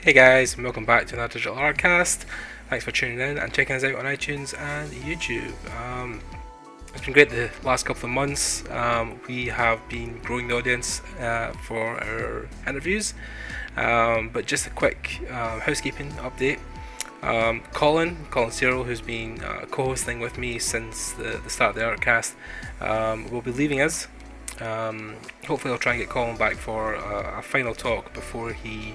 Hey guys, and welcome back to another digital Artcast. Thanks for tuning in and checking us out on iTunes and YouTube. It's been great the last couple of months. We have been growing the audience for our interviews. But just a quick housekeeping update. Colin Cyril, who's been co-hosting with me since the start of the Artcast, will be leaving us. Hopefully, I'll try and get Colin back for a final talk before he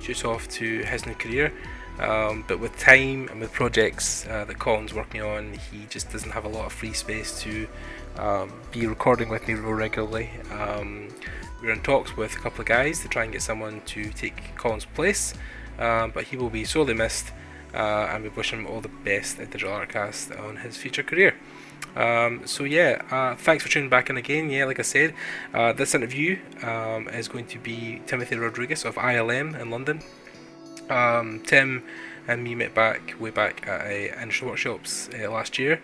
shoots off to his new career. But with time and with projects that Colin's working on, he just doesn't have a lot of free space to be recording with me real regularly. We're in talks with a couple of guys to try and get someone to take Colin's place, but he will be sorely missed, and we wish him all the best at Digital Artcast on his future career. Thanks for tuning back in again. Yeah, like I said, this interview is going to be Timothy Rodriguez of ILM in London. Tim and me met way back at industry workshops last year,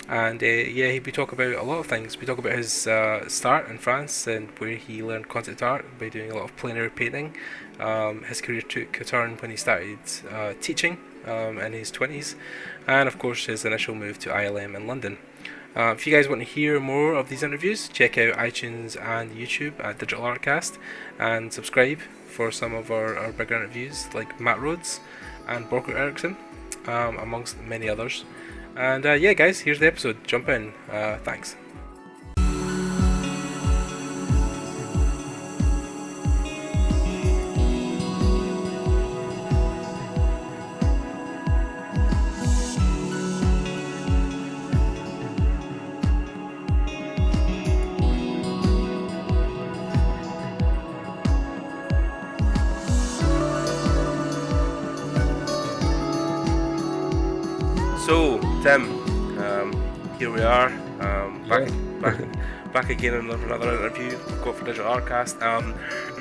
and we talk about a lot of things. We talk about his start in France and where he learned concept art by doing a lot of plein air painting. His career took a turn when he started teaching in his 20s, and of course his initial move to ILM in London. If you guys want to hear more of these interviews, check out iTunes and YouTube at Digital Artcast and subscribe for some of our bigger interviews like Matt Rhodes and Borkert Eriksson, amongst many others. And guys, here's the episode. Jump in. Thanks. So, Tim, here we are, back again on another interview we've got for Digital Artcast.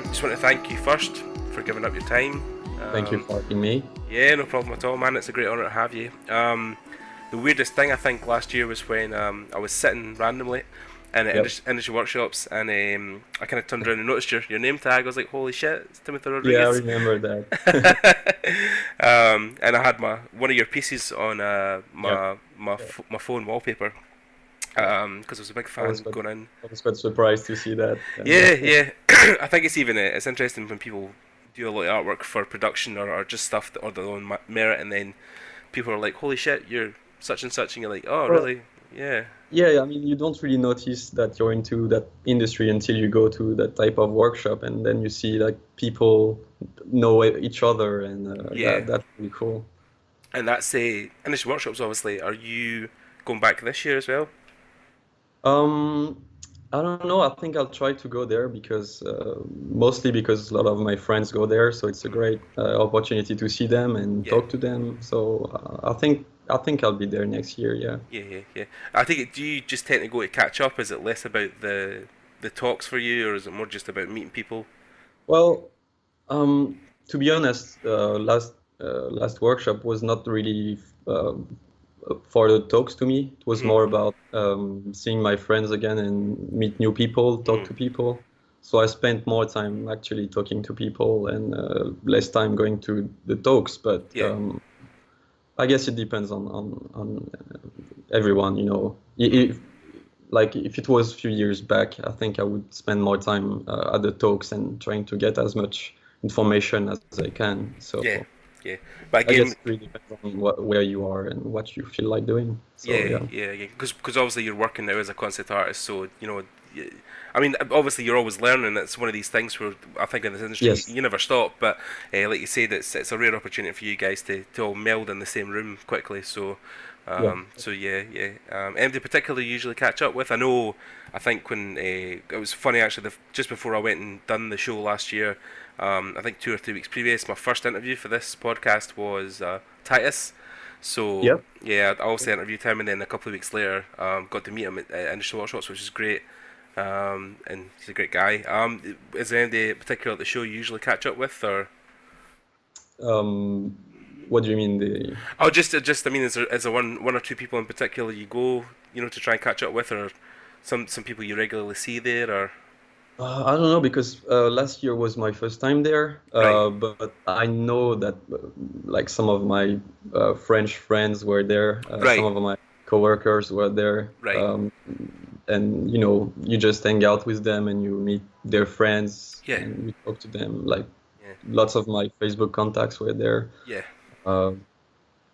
Just want to thank you first for giving up your time. Thank you for having me. Yeah, no problem at all, man. It's a great honour to have you. The weirdest thing I think last year was when I was sitting randomly in industry workshops, and I kind of turned around and noticed your name tag. I was like, holy shit, it's Timothy Rodriguez. Yeah, I remember that. And I had one of your pieces on my phone wallpaper, because I was a big fan going in. I was quite surprised to see that. Yeah. I think it's interesting when people do a lot of artwork for production or just stuff or their own merit, and then people are like, holy shit, you're such and such, and you're like, oh, really? Yeah. Yeah, I mean, you don't really notice that you're into that industry until you go to that type of workshop, and then you see like people know each other, and that's really cool. And that's industry workshops. Obviously, are you going back this year as well? I don't know. I think I'll try to go there because mostly because a lot of my friends go there, so it's a great opportunity to see them and talk to them. So I think I'll be there next year. Yeah. Yeah. I think. Do you just tend to go to catch up? Is it less about the talks for you, or is it more just about meeting people? Well, to be honest, last workshop was not really for the talks to me. It was more about seeing my friends again and meet new people, talk to people. So I spent more time actually talking to people and less time going to the talks. But I guess it depends on everyone, you know. If it was a few years back, I think I would spend more time at the talks and trying to get as much information as I can. So yeah. But again, I guess it really depends on where you are and what you feel like doing. So, yeah. Because obviously you're working now as a concept artist, so you know. I mean, obviously you're always learning. It's one of these things where I think in this industry you never stop. But like you said, it's a rare opportunity for you guys to all meld in the same room quickly. So. Anybody particularly usually catch up with? I think when it was funny actually, just before I went and done the show last year, I think 2 or 3 weeks previous, my first interview for this podcast was Titus. So I also interviewed him, and then a couple of weeks later, got to meet him at Industry Workshops, which is great. And he's a great guy. Is there anybody particular at the show you usually catch up with, or? What do you mean I mean, is there one or two people in particular you go, to try and catch up with, or some people you regularly see there, or? I don't know because last year was my first time there, Right, but I know that like some of my French friends were there, some right, of my coworkers were there, right. and you know, you just hang out with them and you meet their friends Yeah, and you talk to them. Like yeah, lots of my Facebook contacts were there, yeah, uh,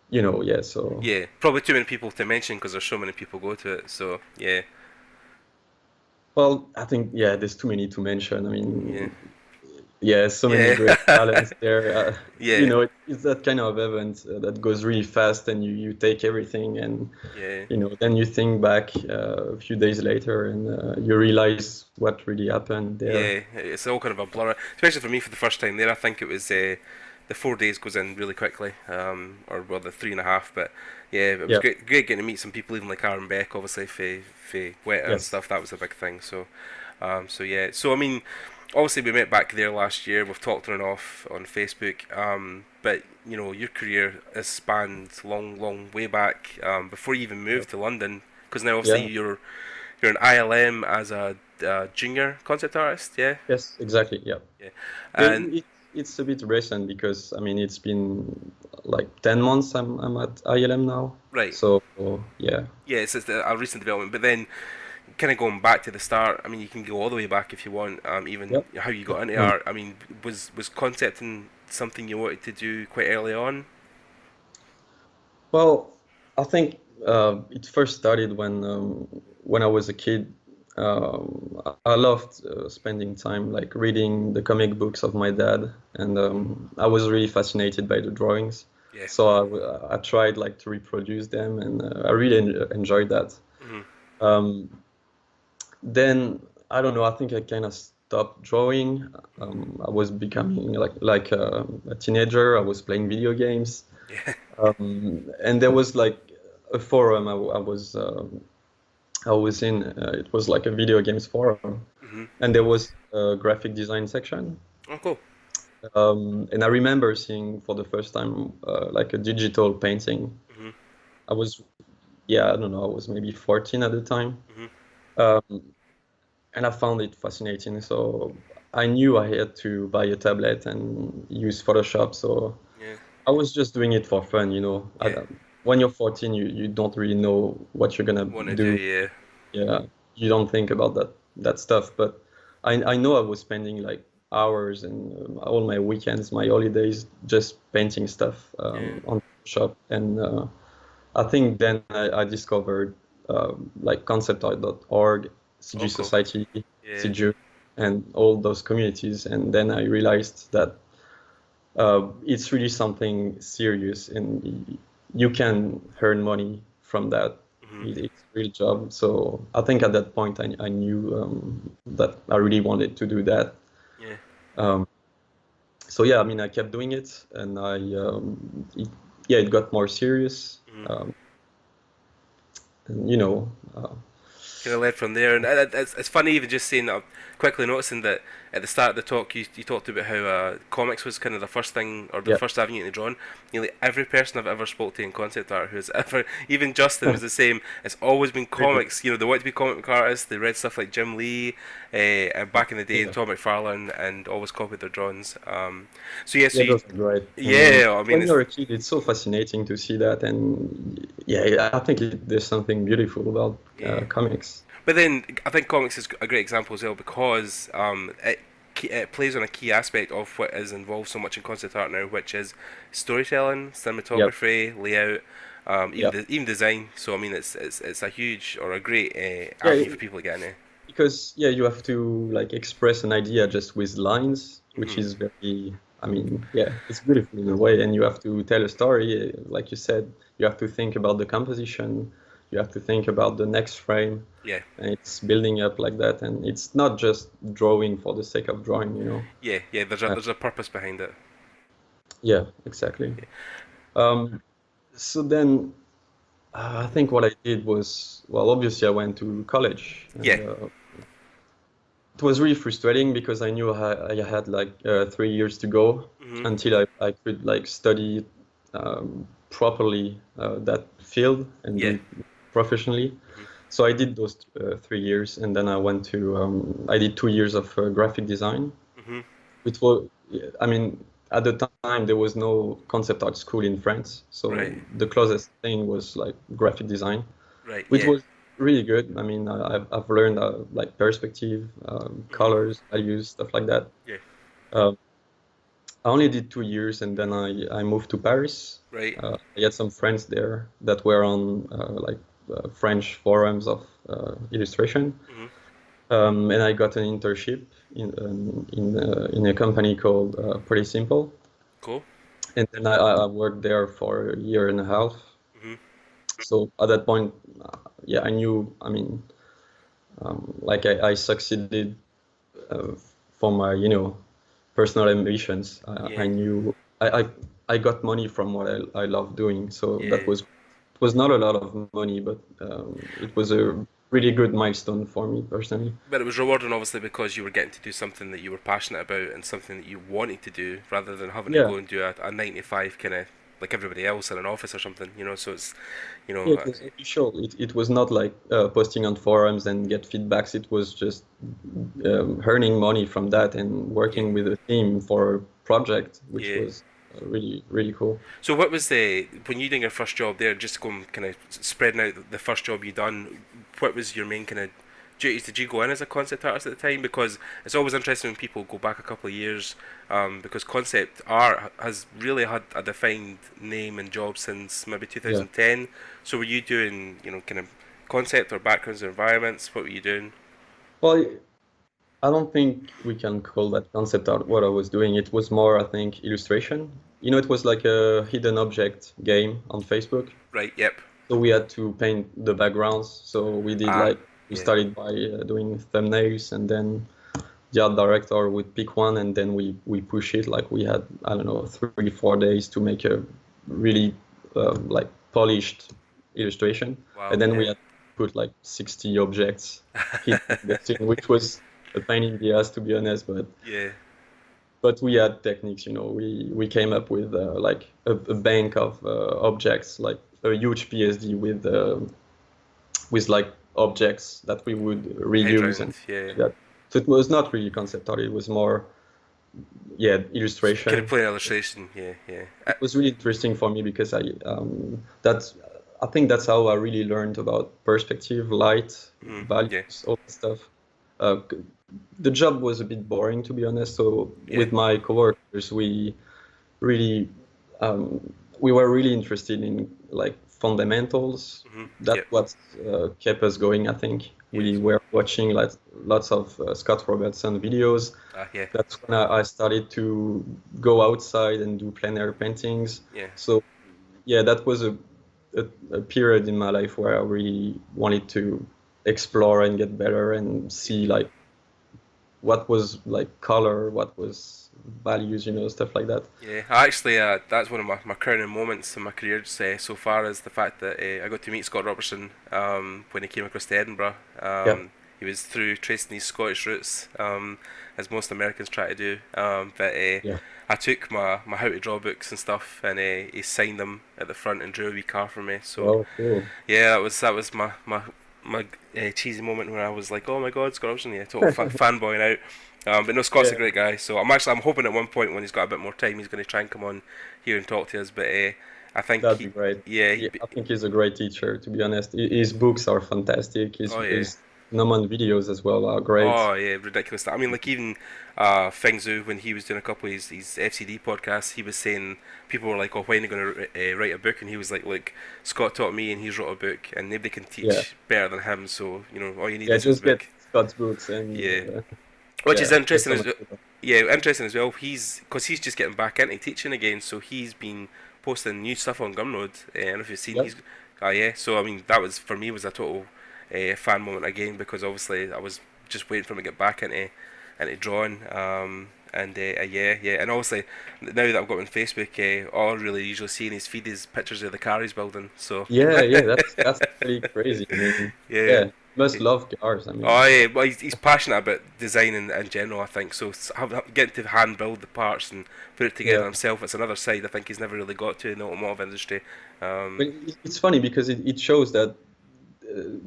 you know, yeah. So yeah. Probably too many people to mention because there's so many people go to it. So yeah, well, I think yeah, there's too many to mention. I yeah, mean, yeah, so many great yeah, talents there. You yeah, know, it's that kind of event that goes really fast, and you take everything, and yeah. you know, then you think back a few days later, and you realize what really happened there. Yeah, it's all kind of a blur, especially for me for the first time there. I think it was the 4 days goes in really quickly, or well the 3.5. But yeah, it was Yeah. great getting to meet some people, even like Aaron Beck, obviously for Weta and Yes. stuff. That was a big thing. So yeah. So I mean, obviously we met back there last year. We've talked on and off on Facebook. But you know your career has spanned long way back before you even Yeah. moved to London. Because now obviously Yeah. you're an ILM as a junior concept artist, yeah, Yes. Exactly. Yeah. yeah, Yeah, and it's a bit recent because I mean it's been like 10 months I'm at ILM now. right, So yeah. yeah, it's a recent development. But then, kind of going back to the start, I mean, you can go all the way back if you want. Even Yep. how you got into Mm. art. I mean, was concepting something you wanted to do quite early on? Well, I think it first started when I was a kid. I loved spending time like reading the comic books of my dad, and I was really fascinated by the drawings. Yeah. So I tried like to reproduce them, and I really enjoyed that. Hmm. Um, then I don't know. I think I kind of stopped drawing. I was becoming like a teenager. I was playing video games. Yeah. And there was like a forum I was in. It was like a video games forum, Hmm. and there was a graphic design section. Oh, cool. And I remember seeing for the first time like a digital painting. Hmm. I was, yeah, I don't know, I was maybe 14 at the time, Hmm. um, and I found it fascinating. So I knew I had to buy a tablet and use Photoshop. So Yeah. I was just doing it for fun, you know. Yeah. When you're 14, you don't really know what you're gonna Want to do? do. Yeah. Yeah, you don't think about that stuff. But I know I was spending like hours and all my weekends, my holidays, just painting stuff Yeah. on Photoshop. And I think then I discovered like conceptart.org, CG Oh, cool. Society, Yeah. CG, and all those communities. And then I realized that it's really something serious and you can earn money from that. Hmm. It's a real job. So I think at that point I knew that I really wanted to do that. Yeah. Um, so yeah, I mean, I kept doing it and yeah, it got more serious. Hmm. And, you know, Kind of led from there, and it's funny even just saying that. I'm quickly noticing that at the start of the talk, you talked about how comics was kind of the first thing or the yeah, first avenue to drawn. Nearly every person I've ever spoke to in concept art who's ever, even Justin was the same. It's always been really, comics. You know, they want to be comic book artists. They read stuff like Jim Lee, and back in the day, and yeah, Todd McFarlane, and always copied their drawings. So yeah, yeah, so you, those are great. And yeah, I mean, when it's you're a kid, it's so fascinating to see that. And yeah, I think there's something beautiful about yeah. comics. But then I think comics is a great example as well because it plays on a key aspect of what is involved so much in concept art now, which is storytelling, Yep. cinematography, layout, Yeah. even design. So I mean, it's a huge or a great Yeah, avenue for people to get in. because yeah, you have to like express an idea just with lines, which Hmm. is very, I mean, yeah, it's beautiful in a way, and you have to tell a story, like you said, you have to think about the composition, you have to think about the next frame, Yeah, and it's building up like that, and it's not just drawing for the sake of drawing, you know. yeah, yeah. Uh, There's a purpose behind it. yeah, exactly. Yeah, So then I think what I did was, well, obviously I went to college, yeah, and it was really frustrating because I knew I had like 3 years to go hmm, until I could like study properly that field and do yeah, it professionally. So I did those 3 years, and then I went to I did 2 years of graphic design. Hmm. Which was, I mean, at the time there was no concept art school in France, so Right. the closest thing was like graphic design, Right. which Yeah. was really good. I mean, I've learned like perspective, Hmm. colors, values, stuff like that. Yeah. Um, I only did 2 years, and then I moved to Paris. Right. I had some friends there that were on like French forums of illustration. Hmm. And I got an internship in a company called Pretty Simple, Cool. and then I worked there for a year and a half. Hmm. So at that point, yeah, I knew. I mean, like I succeeded uh, for my personal ambitions. I Yeah. knew I got money from what I love doing. So that Yeah. was it was not a lot of money, but it was a really good milestone for me personally. But it was rewarding, obviously, because you were getting to do something that you were passionate about and something that you wanted to do, rather than having to Yeah. go and do a 9 to 5 kind of like everybody else in an office or something. So it's, Yeah, it was official. It was not like posting on forums and get feedbacks. It was just earning money from that and yeah, working with a team for a project, which yeah. was really, really cool. So what was when you doing your first job there? Just going kind of spreading out the first job you done. What was your main kind of duties? Did you go in as a concept artist at the time? Because it's always interesting when people go back a couple of years, because concept art has really had a defined name and job since maybe Yeah. 2010. So were you doing kind of concept or backgrounds or environments? What were you doing? Well, I don't think we can call that concept art what I was doing. It was more, I think, illustration. It was like a hidden object game on Facebook. Right. Yep. So we had to paint the backgrounds. So we did Ah. like we Yeah. started by doing thumbnails, and then the art director would pick one, and then we push it. Like we had, I don't know, 3 4 days to make a really like polished illustration, Wow. and then we Yeah. had to put like 60 objects hidden in the scene, which was a pain in the ass, to be honest. But Yeah. we had techniques. We came up with like a bank of objects, like a huge PSD with like objects that we would Head reuse round. and Yeah. like that. So it was not really concept art. It was more, yeah, Kind of illustration. plain illustration. Yeah. Yeah. It was really interesting for me because I think that's how I really learned about perspective, light, Yeah. values, all that stuff. Uh, c- the job was a bit boring, to be honest. So Yeah. with my coworkers, really we were really interested in like fundamentals. That's Yep. what kept us going. I think we Yes. were watching like lots of Scott Robertson videos. Ah. Yeah. That's when I started to go outside and do plein air paintings. Yeah. So yeah, that was a period in my life where I really wanted to explore and get better and see like what was like color, what was values, stuff like that. Yeah, actually, that's one of my crowning moments in my career so far is the fact that I got to meet Scott Robertson when he came across to Edinburgh. Yeah, He was through tracing these Scottish roots, as most Americans try to do. But yeah. I took my how to draw books and stuff, and he signed them at the front and drew a wee car for me. So Oh, cool. yeah, that was my cheesy moment where I was like, oh my god, Scott Robertson, yeah, total fanboying out. But no, Scott's a Yeah, great guy, so I'm hoping at one point when he's got a bit more time, he's going to try and come on here and talk to us. But I think that'd be great. yeah, Yeah, I think he's a great teacher, to be honest. His books are fantastic. His oh yeah, his Noman videos as well are great. oh yeah, ridiculous. I mean, like even Feng Zhu when he was doing a couple of his FCD podcasts, he was saying people were like, "Oh, when are you going to write a book?" And he was like, "Look, Scott taught me, and he's wrote a book, and nobody can Yeah, teach better than him. So all you need yeah. is his Just get book." Scott's books and Yeah, which is yeah, there's interesting so as much. yeah, interesting as well. Because he's just getting back into teaching again, so he's been posting new stuff on Gumroad. I don't know if you've seen Yep. he's, yeah. So I mean, that was for me was a total fan moment again because obviously I was just waiting for him to get back into drawing. And yeah, yeah, and obviously now that I've got him on Facebook, all I really usually see in his feed is pictures of the car he's building. So Yeah, yeah. That's actually crazy. I mean, yeah. yeah, must love cars. I mean, Oh yeah, well he's passionate about design in general. I think so. Getting to hand build the parts and put it together yeah. himself, it's another side I think he's never really got to in the automotive industry. But it's funny because it shows that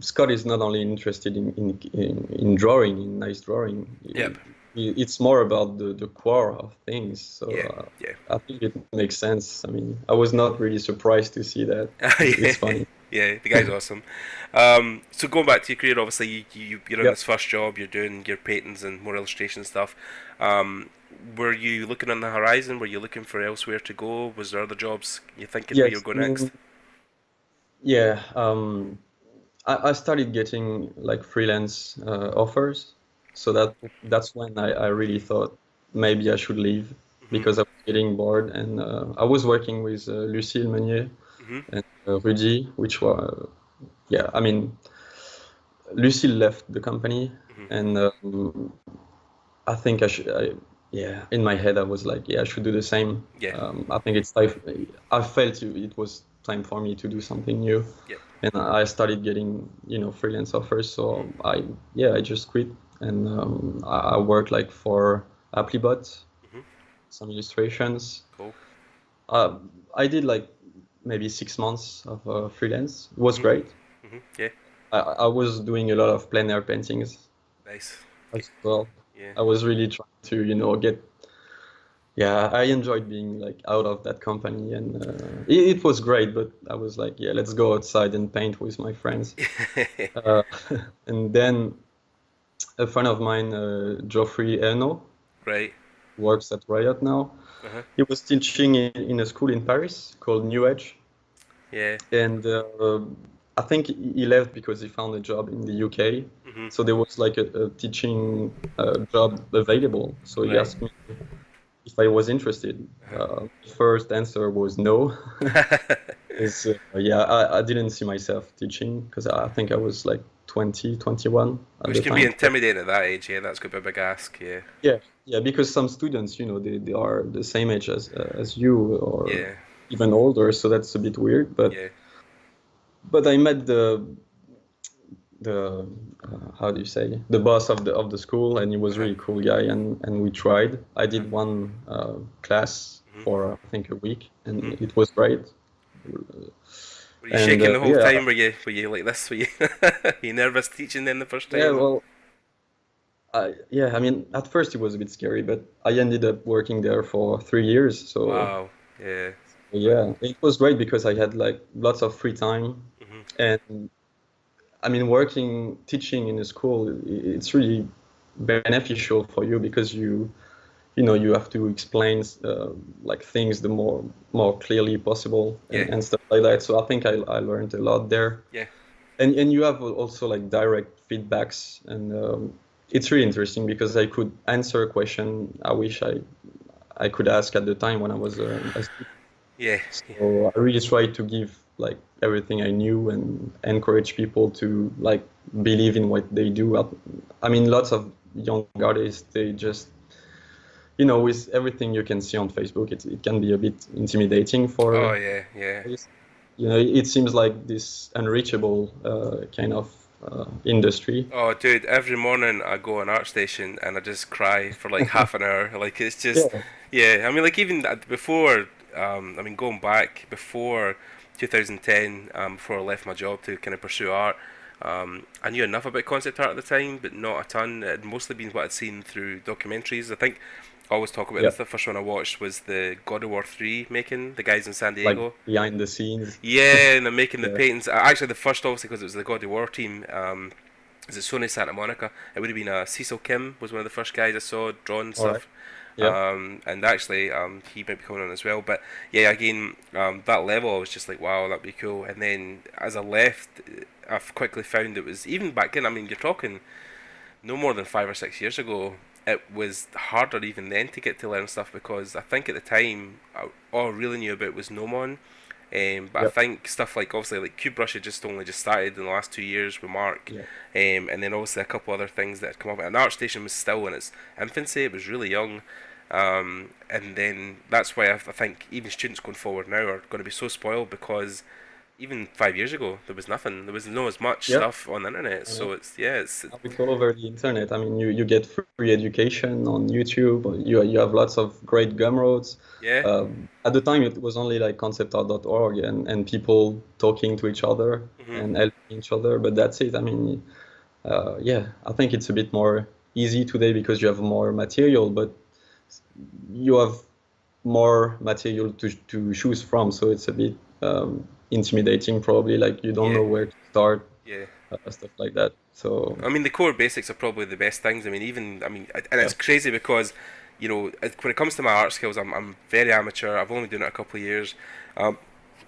Scott is not only interested in drawing, in nice drawing. Yep. It's more about the core of things. So Yeah. Yeah. I think it makes sense. I mean, I was not really surprised to see that. Yeah. It's funny. Yeah, the guy's awesome. So going back to your career, obviously you're in Yeah. this first job, you're doing your paintings and more illustration stuff. Um, were you looking on the horizon? Were you looking for elsewhere to go? Was there other jobs you thinking where you're Yes. I going next? mean, yeah. I started getting like freelance offers, so that's when I really thought maybe I should leave Mhm. because I was getting bored, and I was working with Lucille Meunier Mhm. and Rudy, which were yeah. I mean, Lucille left the company, Mhm. and I think I should. Yeah, in my head I was like, yeah, I should do the same. Yeah. I think it's time. I felt it was time for me to do something new, Yep. and I started getting freelance offers. Mhm. So I just quit, and I worked like for Applebot, Mhm. some illustrations. Cool. Uh, I did like maybe 6 months of freelance. It was Mhm. great. Mhm. Yeah. I was doing a lot of plein air paintings Nice. as well. Yeah. I was really trying to, get. Yeah, I enjoyed being like out of that company, and it was great. But I was like, yeah, let's go outside and paint with my friends. Uh, and then a friend of mine, Geoffrey Erno, Right. works at Riot now. Uh huh. He was teaching in a school in Paris called New Edge, Yeah. and I think he left because he found a job in the UK. Mhm. So there was like a teaching job available. So he Right. asked me if I was interested. The first answer was no. Uh-huh. Yeah, I didn't see myself teaching because I think I was like 20, 21 at Which the can be time. intimidating at that age. Yeah, that's could be a big ask. Yeah. Yeah, yeah, because some students, they are the same age as you or Yeah. even older, so that's a bit weird. But Yeah. I met the how do you say, the boss of the school, and he was Uh huh. really cool guy, and we tried. I Uh huh. did one class Mhm. for I think a week, and Mhm. it was great. Were you And shaking the whole yeah, time? Were you like this? Were you were you nervous teaching them the first yeah, time? well, yeah, I mean, at first it was a bit scary, but I ended up working there for 3 years. So Wow. Yeah. yeah, it was great because I had like lots of free time, Mhm. and I mean, teaching in a school, it's really beneficial for you because you have to explain like things the more clearly possible, Yeah. and stuff like that. So I think I learned a lot there, Yeah. and you have also like direct feedbacks, and it's really interesting because I could answer a question I wish I could ask at the time when I was a student. Yeah. So I really tried to give like everything I knew and encourage people to like believe in what they do. I mean, lots of young artists, they just, with everything you can see on Facebook, it can be a bit intimidating Oh for yeah. Yeah. artists. It seems like this unreachable kind of industry. Oh, dude, every morning I go on ArtStation and I just cry for like half an hour. Like it's just, Yeah, yeah. I mean, like even before, I mean, going back before 2010, before I left my job to kind of pursue art, I knew enough about concept art at the time, but not a ton. It had mostly been what I'd seen through documentaries. I think I always talk about yeah, this. The first one I watched was the God of War 3 making, the guys in San like Diego. behind the scenes. Yeah, and they're making the Yeah, paintings. Actually, the first, obviously, because it was the God of War team. Is it Sony Santa Monica? It would have been Cecil Kim was one of the first guys I saw drawing all right. stuff, Yeah, and actually he might be coming on as well. But yeah, again, that level I was just like, wow, that'd be cool. And then as I left, I've quickly found it was even back then. I mean, you're talking no more than 5 or 6 years ago. It was harder even then to get to learn stuff because I think at the time all I really knew about was Nomon. But I yeah, think stuff like obviously like CubeBrush had just only just started in the last 2 years with Mark, yeah, and then obviously a couple other things that had come up. And ArtStation was still in its infancy; it was really young, and then that's why I think even students going forward now are going to be so spoiled because even 5 years ago, there was nothing. There was no as much Yeah, stuff on the internet. I know. So it's Now it's all over the internet. I mean, you get free education on YouTube. You have lots of great gumroads. yeah, At the time, it was only like conceptart.org and people talking to each other hmm and helping each other. But that's it. I mean, yeah, I think it's a bit more easy today because you have more material, but you have more material to choose from. So it's a bit intimidating, probably. Like you don't yeah, know where to start, yeah. stuff like that. So I mean, the core basics are probably the best things. I mean, even I mean, and yeah, it's crazy because, when it comes to my art skills, I'm very amateur. I've only done it a couple of years, um,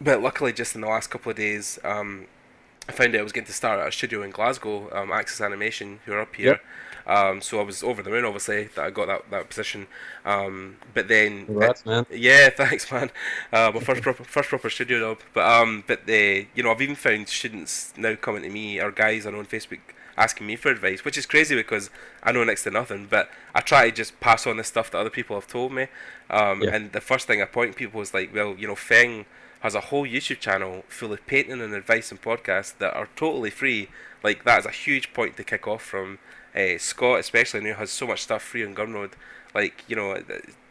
but luckily, just in the last couple of days, I found out I was getting to start at a studio in Glasgow, Axis Animation, who are up yep. here. So I was over the moon, obviously, that I got that position. But then, Congrats, man. yeah, thanks, man. My first proper studio job. But I've even found students now coming to me or guys I know on Facebook asking me for advice, which is crazy because I know next to nothing. But I try to just pass on the stuff that other people have told me. Yeah, And the first thing I point people is like, well, Feng has a whole YouTube channel full of painting and advice and podcasts that are totally free. Like that is a huge point to kick off from. Scott, especially, who has so much stuff free on Gumroad. Like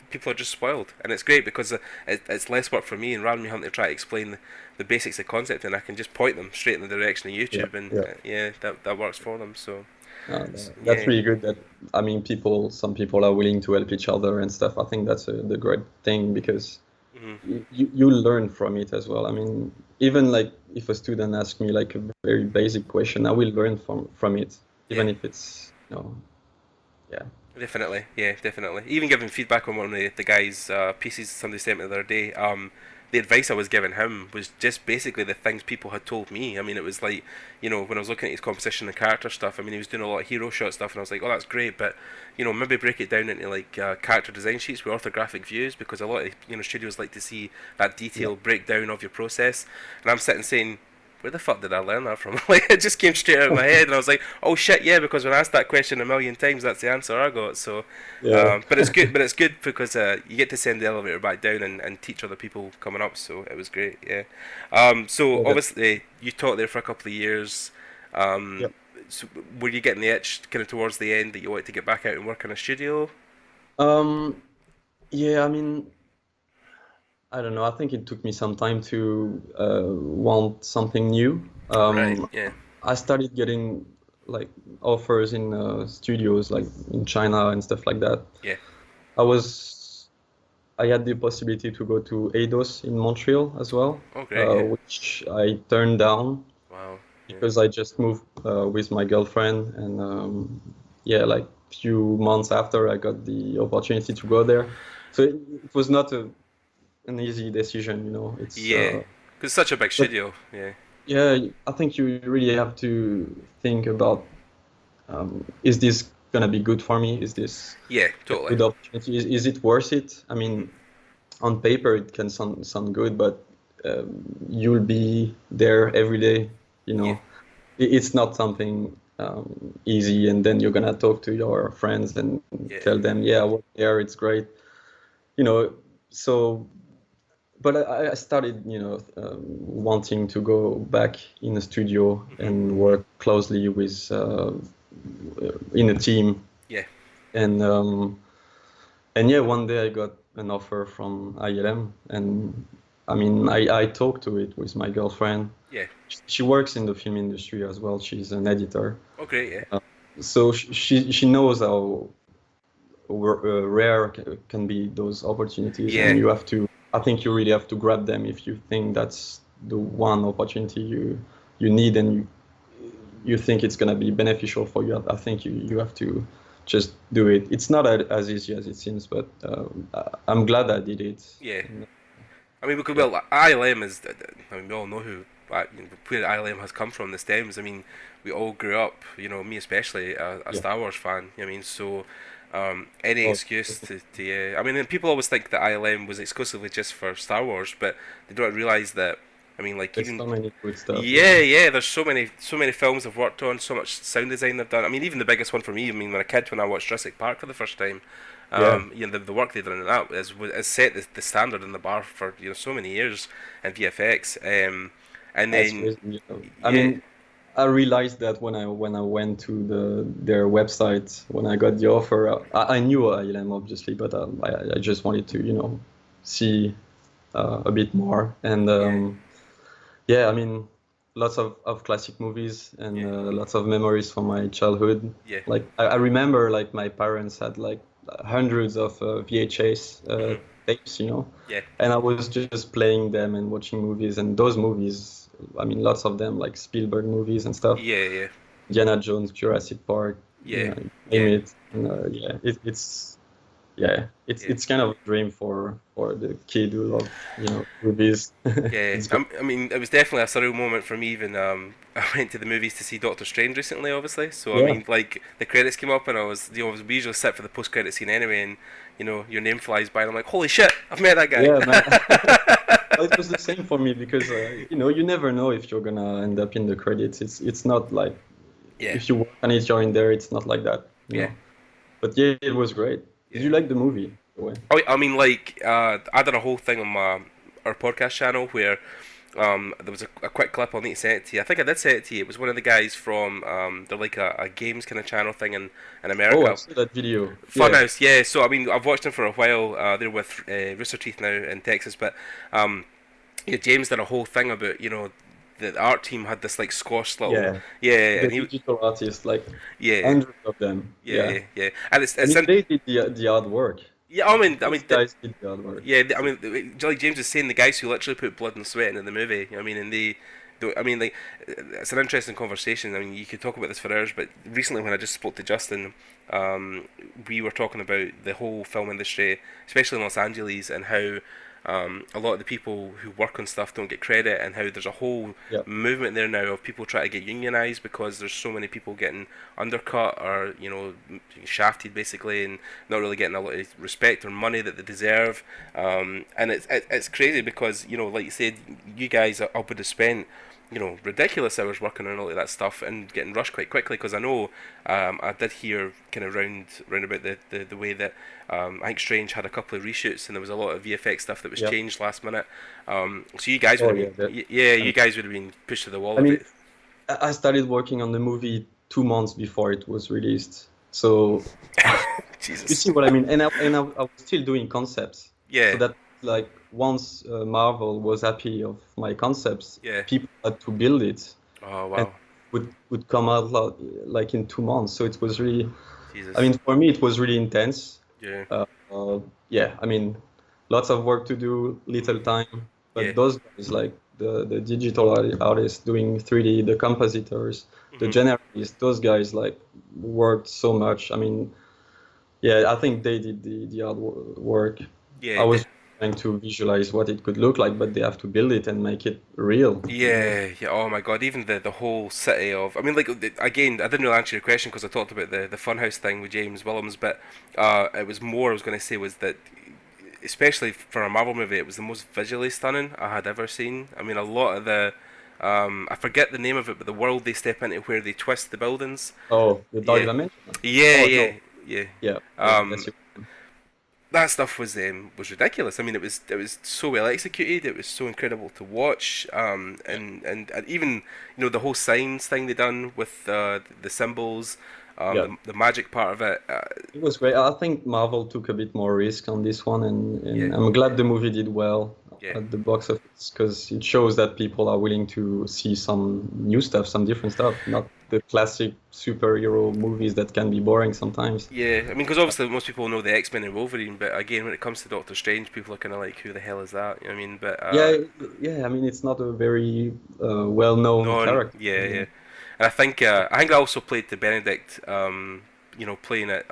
people are just spoiled, and it's great because it's less work for me, and rather than me having to try to explain the basics of concept, and I can just point them straight in the direction of yeah, YouTube, and yeah. yeah, that works for them. So That's yeah, really good. That I mean, some people are willing to help each other and stuff. I think that's the great thing because hmm you learn from it as well. I mean, even like if a student asks me like a very basic question, I will learn from it, yeah. even if it's yeah, Definitely, yeah, definitely. Even giving feedback on one of the guys' pieces somebody sent me the other day. The advice I was giving him was just basically the things people had told me. I mean, it was like, when I was looking at his composition and character stuff. I mean, he was doing a lot of hero shot stuff, and I was like, oh, that's great, but maybe break it down into like character design sheets with orthographic views because a lot of studios like to see that yeah, detailed breakdown of your process. And I'm sitting saying, where the fuck did I learn that from? Like it just came straight out of my head, and I was like, "Oh shit, yeah!" Because when I asked that question a million times, that's the answer I got. So, yeah. but it's good. But it's good because you get to send the elevator back down and teach other people coming up. So it was great. Yeah. So Yeah, obviously you taught there for a couple of years. yeah. Um, so were you getting the itch kind of towards the end that you wanted to get back out and work in a studio? Um, yeah. I mean, I don't know. I think it took me some time to want something new. Right. Yeah. I started getting like offers in studios like in China and stuff like that. Yeah. I was I had the possibility to go to Eidos in Montreal as well, Oh, great. Yeah. which I turned down Wow. Yeah. because I just moved with my girlfriend, and yeah, like few months after I got the opportunity to go there. So it was not an easy decision, you know. It's Yeah. Because it's such a big but studio. Yeah. yeah, I think you really have to think about is this gonna be good for me? Is this Yeah. a Totally. good opportunity? Is it worth it? I hmm mean, on paper it can sound good, but you'll be there every day. You Yeah. know, it's not something easy. And then you're gonna talk to your friends and Yeah. tell them, yeah, I work there, it's great. You know, so. But I started, wanting to go back in a studio hmm and work closely with in a team. Yeah. And yeah, one day I got an offer from ILM, and I mean, I talked to it with my girlfriend. Yeah. She works in the film industry as well. She's an editor, Oh, great. Yeah. so she knows how rare can be those opportunities, and Yeah. you have to. I think you really have to grab them if you think that's the one opportunity you need, and you think it's gonna be beneficial for you. I think you have to just do it. It's not as easy as it seems, but I'm glad I did it. Yeah. And, I mean, because yeah, well, ILM is. I mean, we all know where ILM has come from. The stems. I mean, we all grew up. Me especially, a yeah. Star Wars fan. I mean, so any Oh, excuse to. I mean, and people always think that ILM was exclusively just for Star Wars, but they don't realize that. I mean, like there's even so many good stuff. yeah, Yeah, yeah. There's so many films I've worked on, so much sound design they've done. I mean, even the biggest one for me. I mean, when I watched Jurassic Park for the first time, yeah, the work they've done in that has set the standard and the bar for so many years in VFX. And That's then, crazy. You know. I yeah, mean, I realized that when I went to their website when I got the offer. I knew ILM obviously, but I just wanted to see a bit more. And yeah, yeah, I mean, lots of classic movies and yeah, lots of memories from my childhood. yeah, Like I remember like my parents had like hundreds of VHS hmm, tapes, yeah, and I was just playing them and watching movies. And those movies, I mean, lots of them like Spielberg movies and stuff. yeah, yeah, Indiana Jones, Jurassic Park, yeah, name yeah, it. And yeah, yeah. it's kind of a dream for the kid who love movies. Yeah, It's great. I mean, it was definitely a surreal moment for me. Even I went to the movies to see Doctor Strange recently, obviously. So I Yeah, mean, like the credits came up, and we usually sit for the post-credit scene anyway, and your name flies by, and I'm like, holy shit, I've met that yeah, man. guy. Well, it was the same for me because you never know if you're gonna end up in the credits. It's not like Yeah, if you work on it, you're in there. It's not like that. yeah, But yeah, it was great. Did yeah. you like the movie, by the way? Oh, I mean, like I did a whole thing on our podcast channel where there was a quick clip. I'll need to send it to you. I think I did send it to you. It was one of the guys from they're like a games kind of channel thing in Oh, I America. saw that video. Yeah, Funhouse, yeah. So I mean, I've watched them for a while. They're with Rooster Teeth now in Texas, but um, yeah, James did a whole thing about the art team had this like squash little yeah. yeah, The and he digital artists, like yeah hundreds of them. Yeah. yeah, and I it's mean, in, they did the hard work. yeah. Those guys did the hard work. Yeah, I mean, like James is saying, the guys who literally put blood and sweat into the movie. I mean, and I mean, like, it's an interesting conversation. I mean, you could talk about this for hours, but recently when I just spoke to Justin, we were talking about the whole film industry, especially in Los Angeles, and how a lot of the people who work on stuff don't get credit, and how there's a whole Yeah. movement there now of people trying to get unionized because there's so many people getting undercut or shafted basically, and not really getting a lot of respect or money that they deserve. And it's crazy because like you said, you guys I would have spent ridiculous hours working on all of that stuff and getting rushed quite quickly because I know I did hear kind of round about the way that I think Strange had a couple of reshoots and there was a lot of VFX stuff that was Yeah. changed last minute. So you guys would Oh have yeah. been yeah, I you mean, guys would have been pushed to the wall I a mean, bit. I started working on the movie 2 months before it was released. So you Jesus. see what I mean? And I was still doing concepts. So Yeah. that like once Marvel was happy of my concepts, Yeah. people had to build it Oh and wow. would come out like in 2 months. So it was really, I Jesus. mean, for me, it was really intense. Yeah. Uh, yeah, I mean, lots of work to do, little time. Yeah. But those guys, like the digital artists doing 3D, the compositors, the Mhm. generalists, those guys like worked so much. I mean, yeah, I think they did the hard work. I Yeah. was trying to visualize what it could look like, but they have to build it and make it real. Yeah, yeah. Oh my God, even the whole city of. I mean, like again, I didn't really answer your question because I talked about the Funhouse thing with James Willems, but it was more I was going to say was that, especially for a Marvel movie, it was the most visually stunning I had ever seen. I mean, a lot of the, I forget the name of it, but the world they step into where they twist the buildings. Oh, the dark Yeah, dimension. yeah, Oh yeah, no, yeah. yeah, Um, that's it. that stuff was ridiculous. I mean, it was so well executed. It was so incredible to watch. Yeah, And even the whole signs thing they done with the symbols, yeah. the magic part of it. It was great. I think Marvel took a bit more risk on this one, and, Yeah, and I'm glad the movie did well yeah, at the box office because it shows that people are willing to see some new stuff, some different stuff, not the classic superhero movies that can be boring sometimes. yeah. I mean, because obviously most people know the X-Men and Wolverine, but again, when it comes to Doctor Strange, people are kind of like, who the hell is that? You know what I mean? But Yeah, yeah. I mean, it's not a very well-known no, character. yeah, yeah. And I think I also played the Benedict. Playing it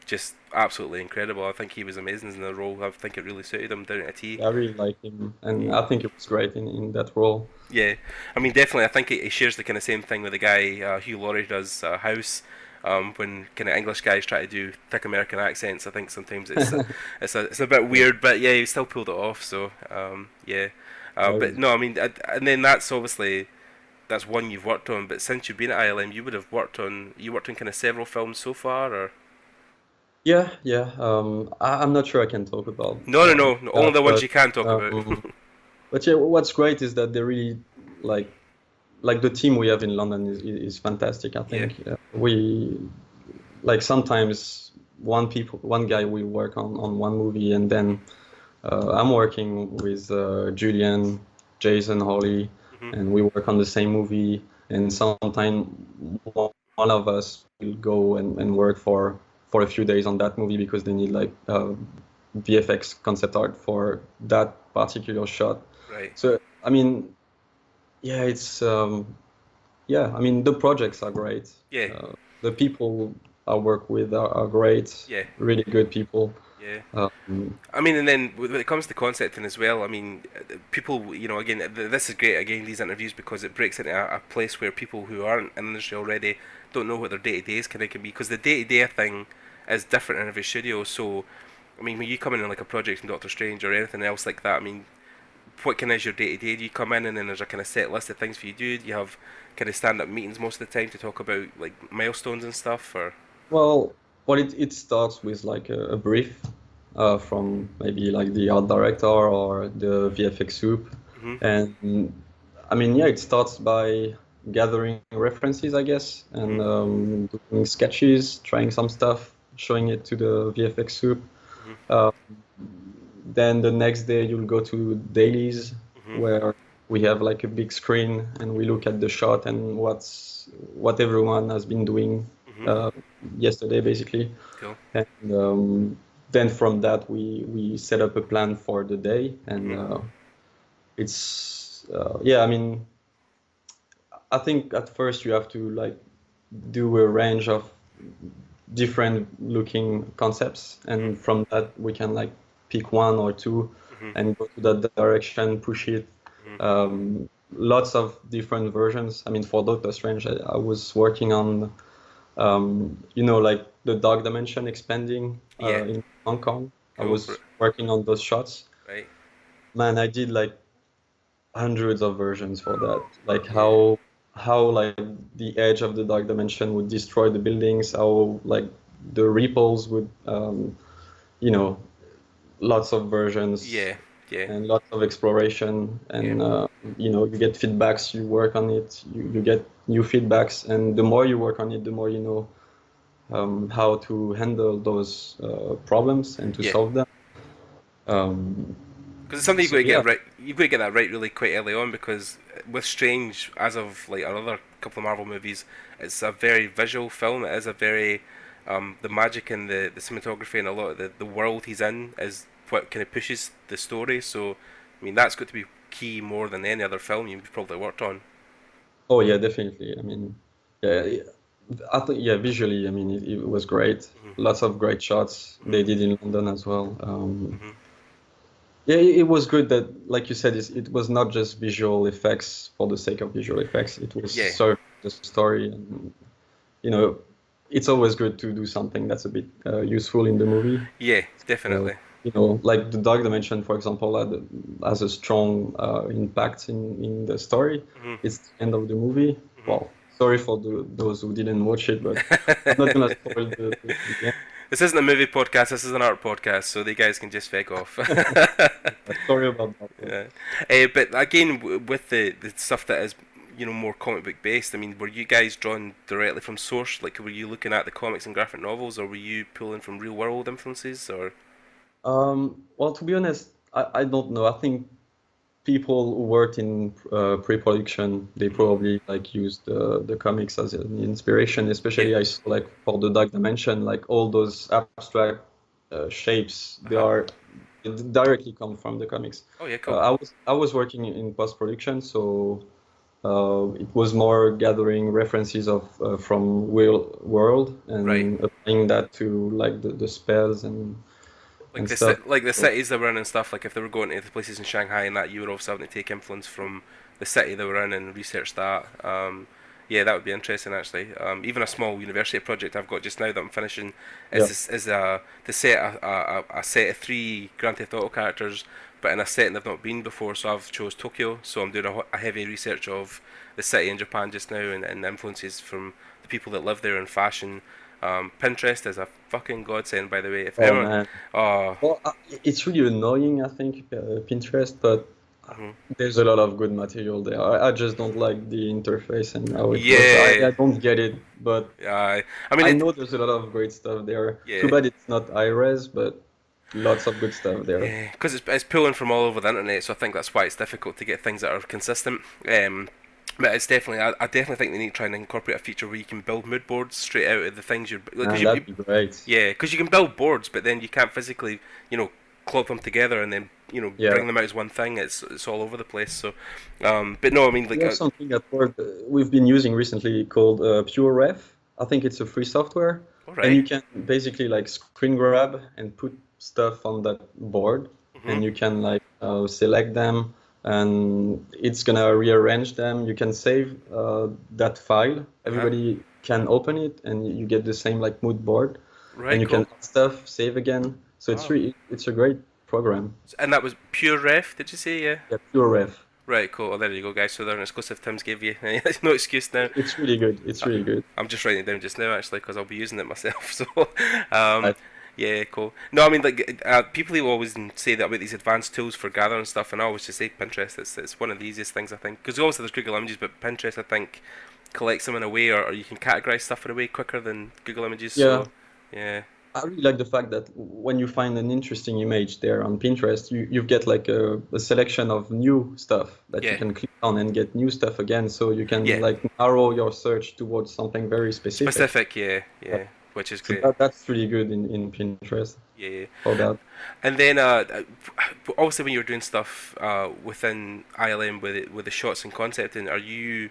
just absolutely incredible. I think he was amazing in the role. I think it really suited him down to a T. I really like him, and Yeah, I think it was great in that role. yeah. I mean, definitely. I think he shares the kind of same thing with the guy Hugh Laurie does House. When kind of English guys try to do thick American accents, I think sometimes it's a bit weird, but yeah, he still pulled it off. So yeah. But Um, no, I mean, and then that's one you've worked on. But since you've been at ILM, you worked on kind of several films so far, or yeah, yeah. I'm not sure I can talk about no, no, no, only that, the ones you can talk about. um, but yeah, what's great is that they really like the team we have in London is fantastic. I Yeah. think we like sometimes one guy will work on one movie, and then I'm working with Julian, Jason, Holly, Hmm. and we work on the same movie. And sometimes one of us will go and work for a few days on that movie because they need like VFX concept art for that particular shot. Right. So I mean, yeah, it's yeah, I mean the projects are great. Yeah. The people I work with are great, Yeah. really good people. Yeah. Um, I mean, and then when it comes to concepting as well, I mean, people, again, this is great, again, these interviews, because it breaks into a place where people who aren't in the industry already don't know what their day-to-days can be, because the day-to-day thing is different in every studio. So, I mean, when you come in on like a project in Doctor Strange or anything else like that, I mean, what kind of is your day-to-day? Do you come in and then there's a kind of set list of things for you to do? Do you have kind of stand-up meetings most of the time to talk about like milestones and stuff, or? well, it starts with like a brief from maybe like the art director or the VFX soup, Hmm. and I mean, yeah, it starts by gathering references, I guess, and Hmm. doing sketches, trying some stuff, showing it to the VFX soup. Hmm. Uh, then the next day you'll go to dailies Hmm. where we have like a big screen and we look at the shot and what everyone has been doing Hmm. uh, yesterday basically. Cool. And then from that we set up a plan for the day, and Hmm. it's yeah, I mean, I think at first you have to like do a range of different looking concepts, Hmm. and from that we can like pick one or two Hmm. and go to that direction, push it. Hmm. Lots of different versions. I mean, for Doctor Strange, I was working on like the dark dimension expanding Yeah. in Hong Kong. I Cool. was working on those shots. Right. Man, I did like hundreds of versions for that. Like Yeah. how like the edge of the dark dimension would destroy the buildings, how like the ripples would you know lots of versions Yeah. Yeah. and lots of exploration, Yeah. and you get feedbacks, you work on it, you get new feedbacks, and the more you work on it, the more you know how to handle those problems and to Yeah. solve them. Um, Because it's something you've got so to yeah. get right. You've got to get that right really quite early on. Because with Strange, as of like another couple of Marvel movies, it's a very visual film. It is a very the magic and the cinematography and a lot of the world he's in is what kind of pushes the story. So, I mean, that's got to be key more than any other film you've probably worked on. Oh yeah, definitely. I mean, yeah, I think yeah, visually, I mean, it was great. Hmm. Lots of great shots Hmm. they did in London as well. Hmm. Yeah, it was good that, like you said, it was not just visual effects for the sake of visual effects. It was Yeah. served the story, and you know, it's always good to do something that's a bit useful in the movie. Yeah. So, Definitely. like the Dark Dimension, for example, has a strong impact in the story. Hmm. It's the end of the movie. Hmm. Well, sorry for those who didn't watch it, but I'm not gonna spoil the end. This isn't a movie podcast. This is an art podcast, so the guys can just fake off. Sorry about that. But Yeah. But again, with the stuff that is more comic book based, I mean, were you guys drawn directly from source? Like, were you looking at the comics and graphic novels, or were you pulling from real world influences? Or well, to be honest, I don't know. I think people who worked in pre-production, they Mhm. probably like used the comics as an inspiration. Yeah. Especially I saw like for the Dark Dimension, like all those abstract shapes, Uh huh. they directly come from the comics. Oh yeah, cool. I was working in post-production, so it was more gathering references of from real world Right. and applying that to like the spells Like and stuff. like the So, cities they were in and stuff. Like if they were going to the places in Shanghai and that, you were also having to take influence from the city they were in and research that. Yeah, that would be interesting actually. Even a small university project I've got just now that I'm finishing yeah. is to set a set of three Grand Theft Auto characters, but in a setting they've not been before. So I've chose Tokyo. So I'm doing a heavy research of the city in Japan just now and influences from the people that live there in fashion. Pinterest is a fucking godsend, by the way. If Oh anyone, man. oh Well, it's really annoying, I think, Pinterest, but Mhm. There's a lot of good material there. I just don't like the interface and how it works. Yeah. I don't get it, but I mean I it. know there's a lot of great stuff there. Too Yeah. bad it's not iRes, but lots of good stuff there. Yeah, because it's pulling from all over the internet, so I think that's why it's difficult to get things that are consistent. But it's definitely, I definitely think they need to try and incorporate a feature where you can build mood boards straight out of the things you're, because And that'd be great. yeah, because you can build boards, but then you can't physically, clump them together and then, Yeah. bring them out as one thing. It's all over the place. So, but no, I mean, We have something at work we've been using recently called PureRef. I think it's a free software, all and right. you can basically like screen grab and put stuff on that board, Mhm. and you can like select them, and it's gonna rearrange them. You can save that file. Uh huh. Everybody can open it, and you get the same like mood board, and Right. you can Cool. add stuff, save again. So Wow. it's a great program. And that was pure ref. Did you say? Yeah. Yeah, PureRef. Right, cool. Oh, there you go, guys. So they're an exclusive Tim's gave you. No excuse now. It's really good. It's really good. I'm just writing it down just now, actually, because I'll be using it myself. So, um, Right. yeah, cool. No, I mean, like, people who always say that about these advanced tools for gathering stuff, and I always just say Pinterest. It's one of the easiest things, I think. Because obviously there's Google Images, but Pinterest, I think, collects them in a way, or you can categorize stuff in a way quicker than Google Images. Yeah. So, yeah, I really like the fact that when you find an interesting image there on Pinterest, you get like a selection of new stuff that you yeah, can click on and get new stuff again. So you can yeah. like narrow your search towards something very specific. Specific, yeah, Uh, yeah, which is So great. that's really good in Pinterest Yeah. for that. And then, obviously, when you're doing stuff within ILM with the shots and concepting, are you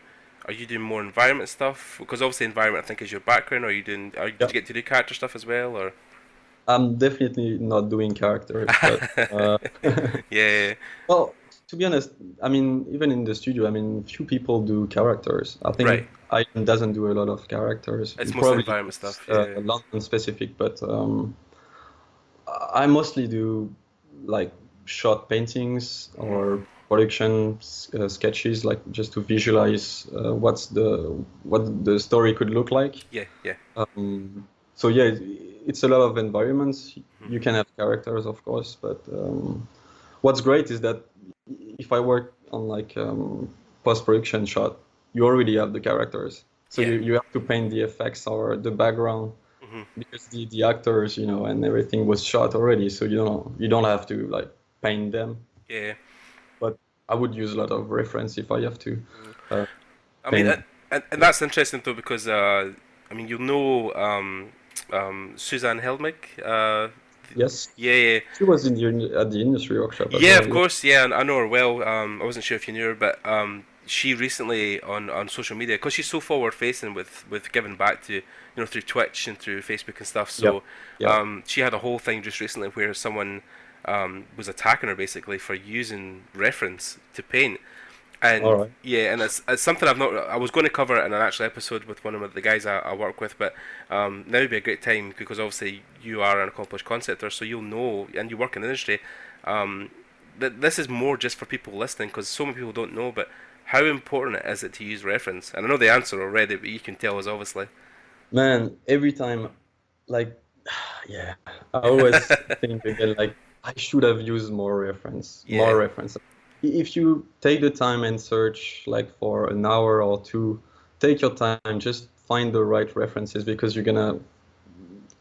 doing more environment stuff? Because obviously, environment I think is your background. Did Yeah. you get to do character stuff as well, or? I'm definitely not doing characters, but Yeah, well, to be honest, I mean, even in the studio, I mean, few people do characters. I right. think Ian doesn't do a lot of characters. It's mostly Probably environment it's stuff. Yeah, London specific, but I mostly do like shot paintings or production sketches, like just to visualize what the story could look like. yeah, yeah. So yeah, it's a lot of environments. Mhm. You can have characters, of course, but what's great is that if I work on like post-production shot, you already have the characters. So Yeah. you have to paint the effects or the background Hmm. because the actors, and everything was shot already. So you don't have to like paint them. Yeah. But I would use a lot of reference if I have to uh, I mean, paint. and that's interesting though because I mean you'll know Suzanne Helmig. Yes, Yeah, yeah. she was at the industry workshop as Yeah, well. of Yeah. course. Yeah, and I know her well. I wasn't sure if you knew her, but she recently on social media, because she's so forward facing with giving back to through Twitch and through Facebook and stuff. Yep. So Yeah. she had a whole thing just recently where someone was attacking her basically for using reference to paint. All And right. yeah, and it's something I was going to cover in an actual episode with one of the guys I work with, but now would be a great time because obviously you are an accomplished conceptor, so you'll know, and you work in the industry. That this is more just for people listening because so many people don't know, but how important is it to use reference? And I know the answer already, but you can tell us obviously. Man, every time, like, yeah, I always think again, like, I should have used more reference, more Yeah, reference. If you take the time and search, like, for an hour or two, take your time, just find the right references because you're gonna,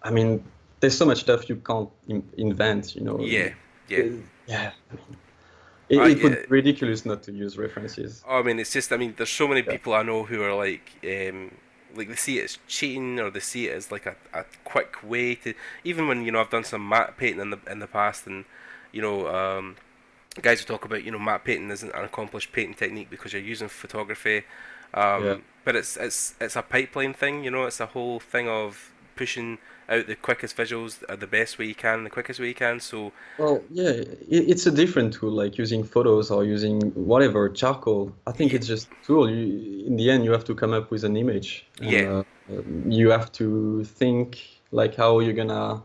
I mean, there's so much stuff you can't invent. yeah, yeah. Yeah, it would Yeah. be ridiculous not to use references. I mean, it's just, I mean, there's so many Yeah. people I know who are like they see it as cheating or they see it as like a quick way to, even when, I've done some matte painting in the past and, you know, um, guys who talk about, matte painting isn't an accomplished painting technique because you're using photography. Yeah. But it's a pipeline thing, it's a whole thing of pushing out the quickest visuals the best way you can, the quickest way you can. So, Well, yeah, it's a different tool, like using photos or using whatever, charcoal. I think yeah, it's just a tool. In the end, you have to come up with an image, and yeah, you have to think like how you're gonna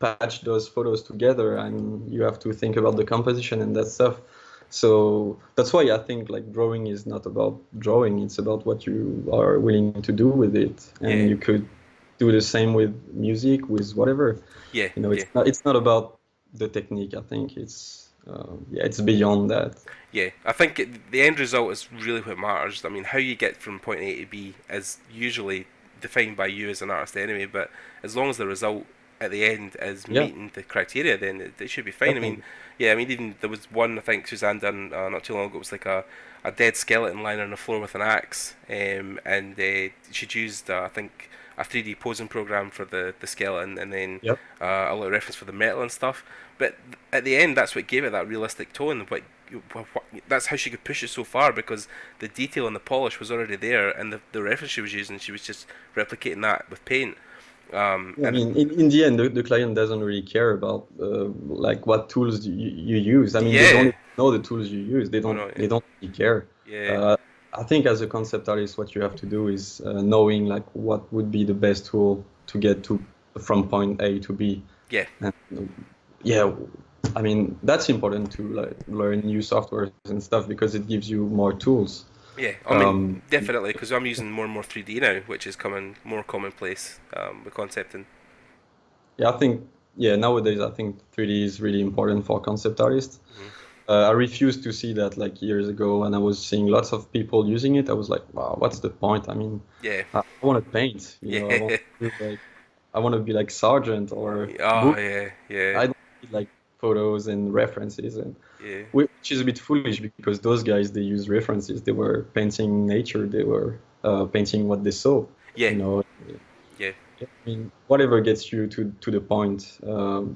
patch those photos together, and you have to think about the composition and that stuff. So that's why I think like drawing is not about drawing; it's about what you are willing to do with it, and yeah, you could do the same with music, with whatever. yeah, You know, yeah. it's not about the technique. I think yeah, it's beyond that. Yeah, I think the end result is really what matters. I mean, how you get from point A to B is usually defined by you as an artist anyway, but as long as the result at the end is Yeah, meeting the criteria, then it should be fine. I mean, definitely. yeah, I mean, even there was one I think Suzanne done not too long ago. It was like a dead skeleton lying on the floor with an axe, and she'd used I think a 3D posing program for the skeleton, and then Yep. a little reference for the metal and stuff. But at the end, that's what gave it that realistic tone. That's how she could push it so far, because the detail and the polish was already there, and the reference she was using, she was just replicating that with paint. I And mean, in the end, the client doesn't really care about like what tools you use. I mean, they don't yeah, even know the tools you use. They oh don't no, they don't really care. yeah, Uh, I think as a concept artist, what you have to do is knowing like what would be the best tool to get to from point A to B. yeah, And yeah, I mean that's important to like learn new softwares and stuff because it gives you more tools. yeah. I mean, Um, definitely, because I'm using more and more 3D now, which is coming more commonplace with concepting. yeah, I think yeah nowadays I think 3D is really important for concept artists. Hmm. I refused to see that like years ago, and I was seeing lots of people using it. I was like, wow, what's the point? I mean, Yeah, I want to paint, you know, yeah. I want to be like Sargent or Oh book. yeah, yeah, I don't need like photos and references, and yeah, which is a bit foolish because those guys they use references. They were painting nature. They were painting what they saw, yeah, you know. yeah, I mean, whatever gets you to the point,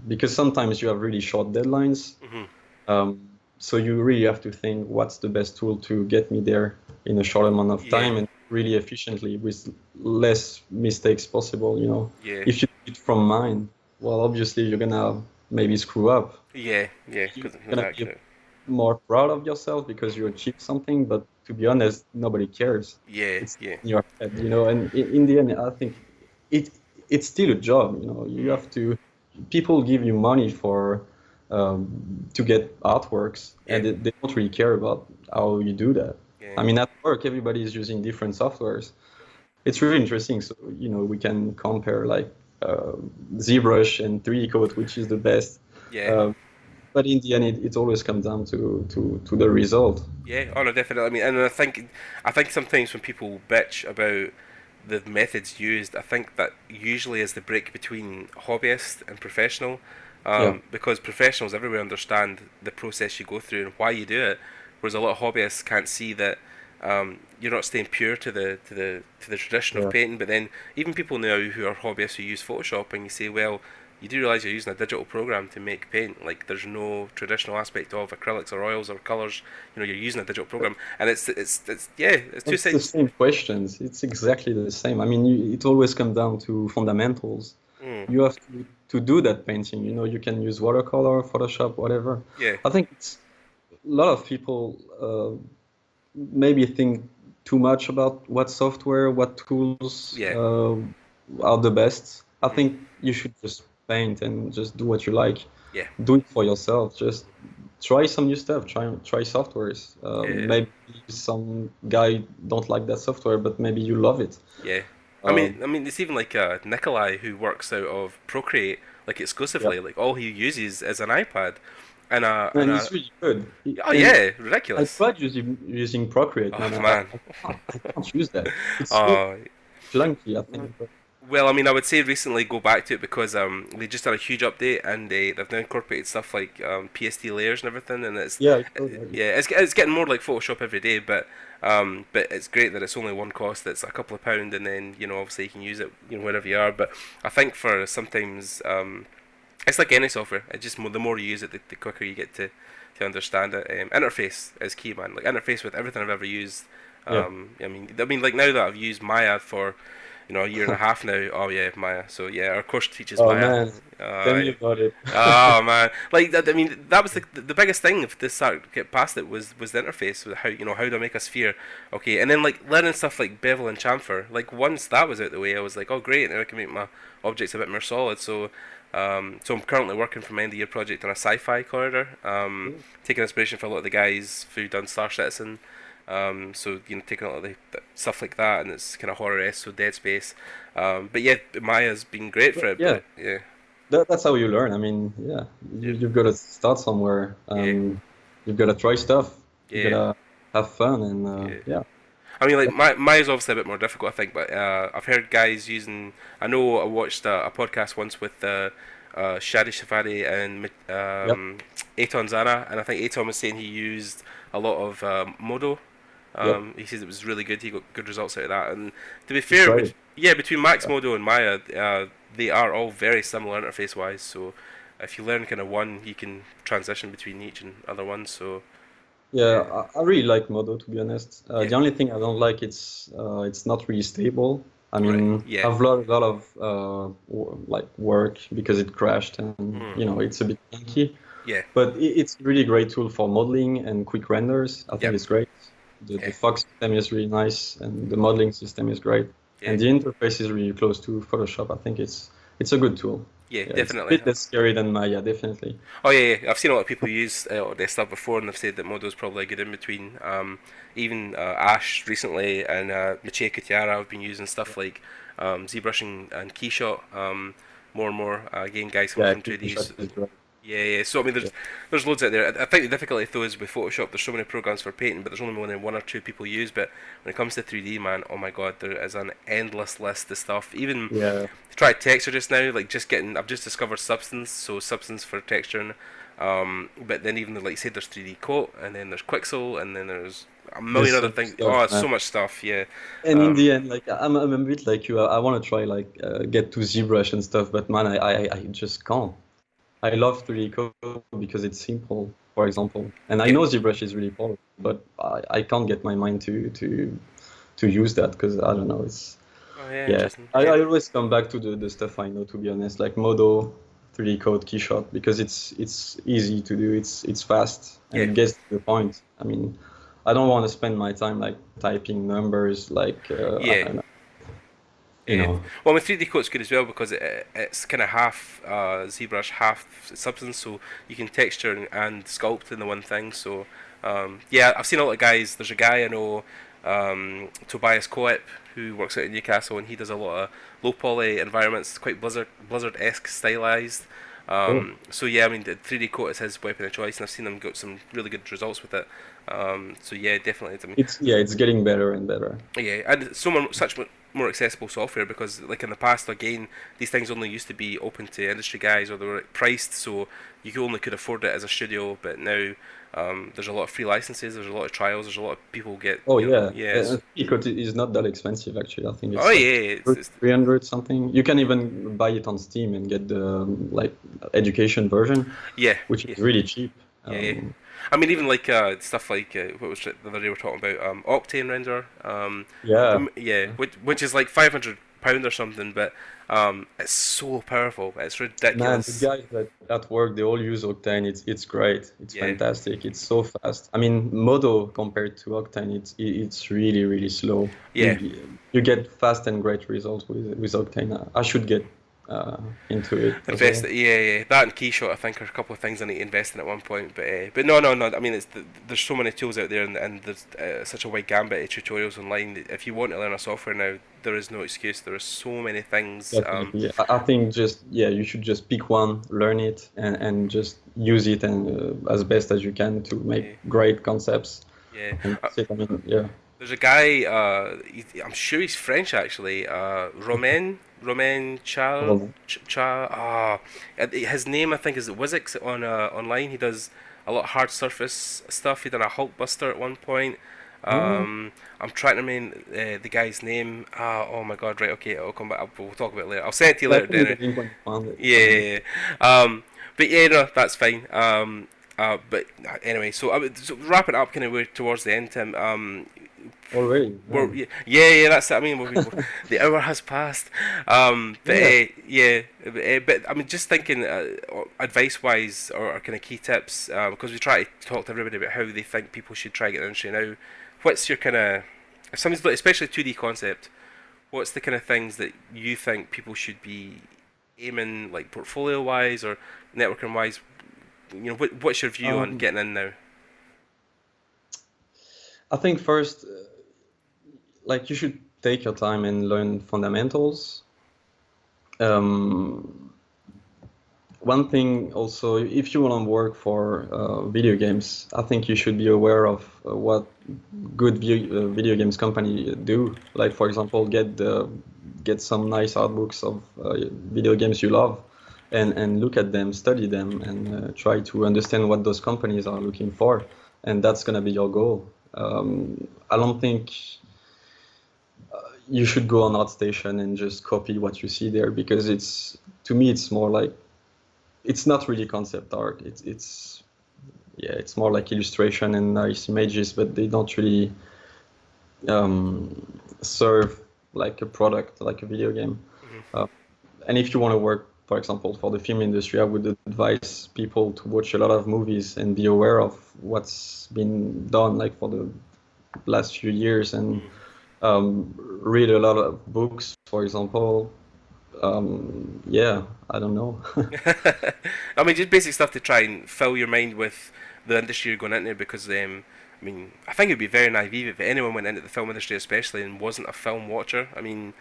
because sometimes you have really short deadlines. hmm, So you really have to think what's the best tool to get me there in a short amount of yeah, time and really efficiently with less mistakes possible, you know. yeah, If you do it from mind, well, obviously you're gonna maybe screw up. yeah, yeah. You're Because gonna be exactly. more proud of yourself because you achieved something, but to be honest, nobody cares. Yeah, It's yeah. in your head, you know, and in the end, I think it it's still a job, you know. You Mm, have to, people give you money for to get artworks, yeah, and they don't really care about how you do that. yeah. I mean, at work, everybody is using different softwares. It's really interesting. So, you know, we can compare like uh, ZBrush and 3D Code, which is the best. Yeah, Uh, but in the end, it always comes down to the result. yeah. Oh no, definitely. I mean, and I think sometimes when people bitch about the methods used, I think that usually is the break between hobbyist and professional, Yeah, because professionals everywhere understand the process you go through and why you do it, whereas a lot of hobbyists can't see that you're not staying pure to the tradition of yeah, painting. But then even people now who are hobbyists who use Photoshop, and you say, well, you do realize you're using a digital program to make paint. Like there's no traditional aspect of acrylics or oils or colors. You know, you're using a digital program, and it's yeah, it's two it's the sides. same questions. It's exactly the same. I mean, it always comes down to fundamentals. Mm, You have to do that painting. You know, you can use watercolor, Photoshop, whatever. yeah, I think it's a lot of people maybe think too much about what software, what tools yeah, are the best. I mm, think you should just paint and just do what you like. yeah, Do it for yourself. Just try some new stuff. Try softwares. yeah, Maybe some guy don't like that software, but maybe you love it. yeah. Um, I mean, it's even like Nikolai who works out of Procreate, like yeah, exclusively. Like all he uses is an iPad, and and a it's really good. oh And yeah, I ridiculous. tried using Procreate, Oh man. man, I can't use that. It's so oh clunky, I think. But well, I mean, I would say recently go back to it because they just had a huge update and they've now incorporated stuff like PSD layers and everything, and yeah, I saw that. yeah, it's getting more like Photoshop every day, but it's great that it's only one cost. It's a couple of pound, and then obviously you can use it wherever you are. But I think for sometimes it's like any software. It just the more you use it, the quicker you get to understand it. Interface is key, man. Like interface with everything I've ever used. Yeah. I mean, like now that I've used Maya for a year and a half now. Oh yeah, Maya. So yeah, our course teaches Oh Maya. man, tell Uh, me about it. oh man, like that. I mean, that was the biggest thing. If this started to get past it was the interface with how to make a sphere. Okay, and then like learning stuff like bevel and chamfer. Like once that was out the way, I was like, oh great, now I can make my objects a bit more solid. So I'm currently working for my end of year project on a sci-fi corridor. Taking inspiration for a lot of the guys who done Star Citizen. So taking a lot of the stuff like that, and it's kind of horror-esque, so Dead Space. But yeah, Maya's been great for But it. yeah, But yeah, that's how you learn. I mean, yeah, Yeah, you've got to start somewhere. yeah, You've got to try stuff. You yeah, gotta have fun, and yeah. yeah. I mean, like mine's obviously a bit more difficult, I think. But I've heard guys using. I know I watched a podcast once with Shadi Shafari and Yep. Aton Zana, and I think Aton was saying he used a lot of Modo. Yep. He says it was really good. He got good results out of that. And to be It's fair, great. yeah, between Max Yeah. Modo and Maya, they are all very similar interface wise. So if you learn kind of one, you can transition between each and other ones. So Yeah, yeah, I really like Modo, to be honest. yeah, The only thing I don't like it's not really stable. I right, mean, yeah, I've lost a lot of like work because it crashed, and mm, it's a bit clunky. yeah, But it's a really great tool for modeling and quick renders. I think yep, it's great. The yeah, Fox system is really nice, and the modeling system is great. yeah. And the interface is really close to Photoshop. I think it's a good tool. Yeah, Yeah, it's a definitely. bit less scary than Maya, definitely. Oh yeah, yeah. I've seen a lot of people use their stuff before, and they've said that Modo's probably a good in between. Even Ash recently and Michie Kutiara have been using stuff like ZBrush and Keyshot. More and more again, guys coming Yeah, from 2D. Shot is great. Yeah, yeah. So I mean, Yeah. there's loads out there. I think the difficulty though is with Photoshop. There's so many programs for painting, but there's only one or two people use. But when it comes to 3D, man, oh my god, there is an endless list of stuff. Even Yeah. tried texture just now, like just getting. I've just discovered Substance, so Substance for texturing. But then even like say there's 3D Coat, and then there's Quixel, and then there's a million There's other so much things. stuff, Oh, it's man. so much stuff. Yeah. And in Um, the end, like I'm a bit like you. I want to try like get to ZBrush and stuff, but man, I just can't. I love 3D code because it's simple, for example. And I yeah. know ZBrush is really powerful, but I can't get my mind to use that because I don't know. It's Oh yeah, yeah. interesting. I, Yeah, I always come back to the stuff I know, to be honest, like Modo, 3D code, Keyshot, because it's easy to do. It's fast and yeah. it gets to the point. I mean, I don't want to spend my time like typing numbers like I Yeah. don't know, you Yeah. know. Well, with 3D Coat's good as well because it's kind of half ZBrush, half Substance, so you can texture and sculpt in the one thing. So, yeah, I've seen a lot of guys. There's a guy I know, Tobias Coep, who works out in Newcastle, and he does a lot of low poly environments, quite Blizzard-esque stylized. Cool. So yeah, I mean, the 3D Coat is his weapon of choice, and I've seen him get some really good results with it. So yeah, definitely. I mean, It's getting better and better. yeah, and it's such more accessible software because, like in the past, again, these things only used to be open to industry guys or they were priced, so you only could afford it as a studio. But now, there's a lot of free licenses, there's a lot of trials, there's a lot of people get, Oh yeah, yes. because it is not that expensive actually. I think Oh it's like yeah, it's 300 something. You can even buy it on Steam and get the like education version, yeah, which yeah, is really cheap. yeah, yeah. I mean, even like stuff like what was it the other day we were talking about Octane render, Yeah, yeah, which is like £500 or something, but it's so powerful, it's man, the ridiculous. guys that at work they all use Octane. It's great. It's Yeah, fantastic. It's so fast. I mean, Modo compared to Octane, it's really slow. yeah. You get fast and great results with Octane. I should get into it as Invest, well. yeah, yeah. That and Keyshot, I think, are a couple of things I need to invest in at one point. But no, no, no. I mean, there's so many tools out there, and there's such a wide gambit of tutorials online. If you want to learn a software now, there is no excuse. There are so many things. Definitely. Yeah. I think just yeah, you should just pick one, learn it, and just use it and as best as you can to make Yeah, great concepts. yeah. And Uh, that's it. I mean, yeah. there's a guy. I'm sure he's French actually. Romain Well, Cha. His name I think is Wizix on online. He does a lot of hard surface stuff. He done a Hulkbuster at one point. oh, I'm trying to remember the guy's name. Oh my god! Right, okay, I'll come back. We'll talk about it later. I'll send it to you yeah, later, send me the Danny. link when you found it. Yeah, yeah, yeah. But yeah, no, that's fine. But anyway, so wrapping up kind of towards the end, Tim. Already, man. Yeah, yeah, yeah, that's it. I mean, the hour has passed. But Yeah. yeah, but I mean, just thinking, advice-wise, or kind of key tips, because we try to talk to everybody about how they think people should try to get in the industry now. What's your kind of, if somebody's especially 2D concept, what's the kind of things that you think people should be aiming, like portfolio-wise or networking-wise? You know, what's your view on Um, getting in now? I think first, like you should take your time and learn fundamentals. Um, One thing also, if you want to work for video games, I think you should be aware of what good video games company do. Like for example, get some nice art books of video games you love, and look at them, study them, and try to understand what those companies are looking for, and that's gonna be your goal. I don't think you should go on ArtStation and just copy what you see there, because to me it's more like, it's not really concept art. It's more like illustration and nice images, but they don't really serve like a product, like a video game. And if you want to work, for example, for the film industry, I would advise people to watch a lot of movies and be aware of what's been done like for the last few years, and read a lot of books, for example. Yeah, I don't know. I mean, just basic stuff to try and fill your mind with the industry you're going into, because I mean, I think it'd be very naive if anyone went into the film industry, especially, and wasn't a film watcher. I mean,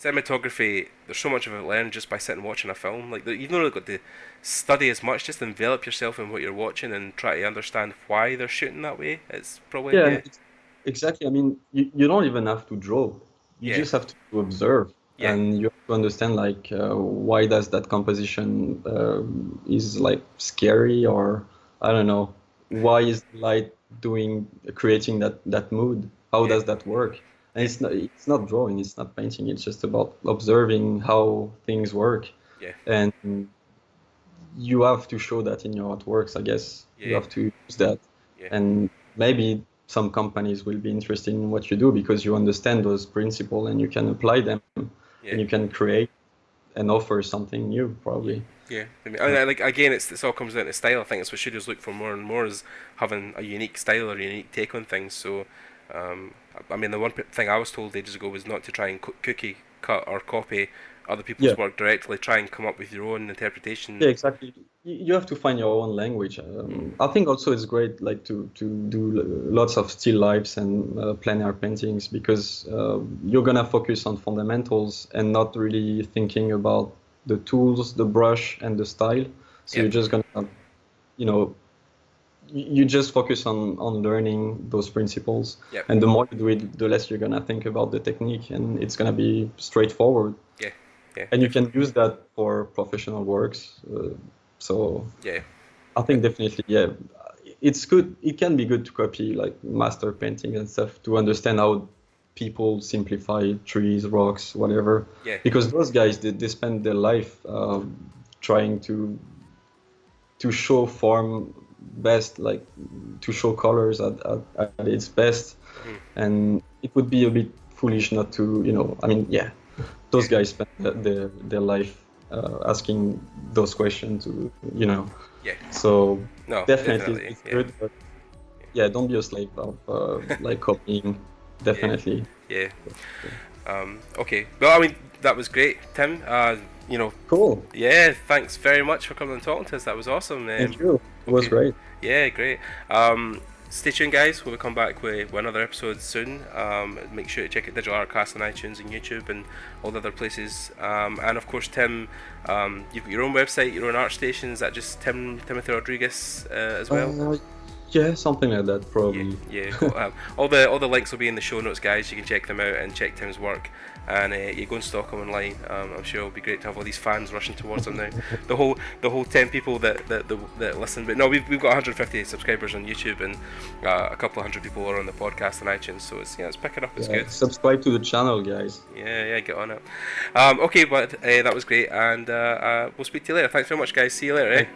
cinematography, there's so much of it learned just by sitting and watching a film. Like, you've not really got to study as much, just envelop yourself in what you're watching and try to understand why they're shooting that way. It's probably, Yeah, exactly. I mean, you don't even have to draw. You yeah, just have to observe, yeah, and you have to understand like why does that composition is like scary, or I don't know, why is light creating that mood? How yeah, does that work? And it's not drawing, it's not painting. It's just about observing how things work, yeah, and you have to show that in your artworks. I guess you yeah, have to use that, yeah, and maybe some companies will be interested in what you do because you understand those principles and you can apply them, yeah. and you can create and offer something new, Yeah, probably. yeah. I mean, like again, it's all comes down to style. I think it's what studios look for more and more, is having a unique style or a unique take on things. So, I mean, the one thing I was told ages ago was not to try and cookie cut or copy other people's Yeah, work directly. Try and come up with your own interpretation. yeah, exactly. You have to find your own language. Mm. I think also it's great like to do lots of still lifes and plein air paintings, because you're gonna focus on fundamentals and not really thinking about the tools, the brush, and the style. So Yep. you're just gonna, you know, you just focus on learning those principles, Yep. and the more you do it, the less you're gonna think about the technique, and it's gonna be straightforward, Yeah. Yeah. and you can Definitely. use that for professional works. So Yeah. I think definitely, yeah, it's good. It can be good to copy like master painting and stuff to understand how people simplify trees, rocks, whatever, Yeah. because those guys they spend their life trying to show form best, like to show colors at its best. Hmm. And it would be a bit foolish not to, I mean, yeah, Yeah. those guys spend their life asking those questions Yeah. so No. definitely Definitely. it's Yeah. good, but yeah, don't be a slave of like copying, Yeah. definitely. Yeah. Okay. Well, I mean, that was great, Tim. Cool, Yeah, thanks very much for coming and talking to us. That was awesome. thank you, it was Okay. great. Yeah, great. Stay tuned, guys. We'll come back with another episode soon. Make sure to check out Digital Artcast on iTunes and YouTube and all the other places. And of course, Tim, you've got your own website, your own art station. Is that just Timothy Rodriguez as well? Yeah, something like that, Yeah, probably. yeah. Cool. All the links will be in the show notes, guys. You can check them out and check Tim's work. And you go and stalk him online. I'm sure it'll be great to have all these fans rushing towards him now. The whole 10 people that listen. But no, we've got 150 subscribers on YouTube, and a couple of hundred people are on the podcast and iTunes. So it's picking up. It's Yeah, good. subscribe to the channel, guys. Yeah, get on it. Okay, but that was great, and we'll speak to you later. Thanks very much, guys. See you later. Eh?